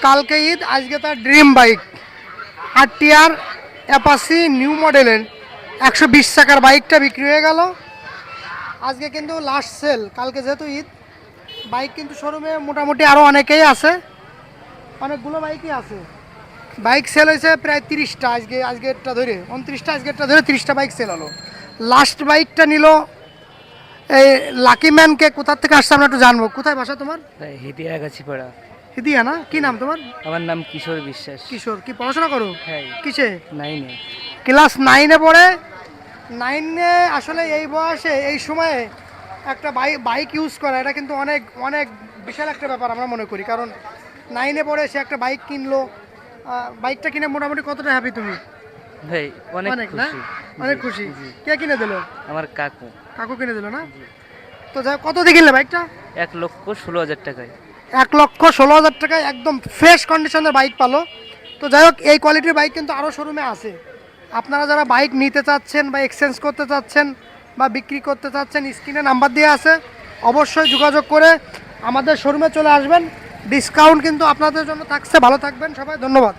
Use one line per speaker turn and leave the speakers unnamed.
কালকে ঈদ, আজকে তার ড্রিম বাইক RTR অ্যাপাসি নিউ মডেলের 120 চাকার বাইকটা বিক্রি হয়ে গেল। আজকে কিন্তু লাস্ট সেল, কালকে যেহেতু ঈদ বাইক কিন্তু শোরুমে মোটামুটি আরও অনেকেই আছে, অনেকগুলো বাইকই আছে। বাইক সেল হয়েছে প্রায় 30টা, আজকেরটা ধরে 29টা, আজকেরটা ধরে 30টা বাইক সেল হলো। লাস্ট বাইকটা নিল এই লাকি ম্যানকে। কোথার থেকে আসছে আমরা একটু জানবো। কোথায় বাসা তোমার?
হিদিয়া গাছিপাড়া।
হিদিয়া না? কি নাম তোমার?
আমার নাম কিশোর বিশ্বাস।
কিশোর। কি পড়াশোনা করো?
হ্যাঁ।
কিসে?
9-এ।
ক্লাস 9-এ পড়ে। 9-এ আসলে এই বয়সে এই সময়ে একটা বাইক ইউজ করা এটা কিন্তু অনেক অনেক বিশাল একটা ব্যাপার আমরা মনে করি। কারণ 9-এ পড়ে সে একটা বাইক কিনলো। বাইকটা কিনে মোটামুটি কতটা হ্যাপি তুমি?
ভাই অনেক
না?
খুশি।
অনেক খুশি। কে কিনে দিল?
আমার কাকু।
কাকু কিনে দিল না? তো যাই, কত দিয়ে কিনলে বাইকটা?
1,16,000 টাকায়।
1,16,000 টাকায় একদম ফ্রেশ কন্ডিশনের বাইক পালো। তো যাই হোক, এই কোয়ালিটির বাইক কিন্তু আরও শোরুমে আছে। আপনারা যারা বাইক নিতে চাচ্ছেন বা এক্সচেঞ্জ করতে চাচ্ছেন বা বিক্রি করতে চাচ্ছেন, স্ক্রিনে নাম্বার দিয়ে আছে, অবশ্যই যোগাযোগ করে আমাদের শোরুমে চলে আসবেন। ডিসকাউন্ট কিন্তু আপনাদের জন্য থাকছে। ভালো থাকবেন সবাই, ধন্যবাদ।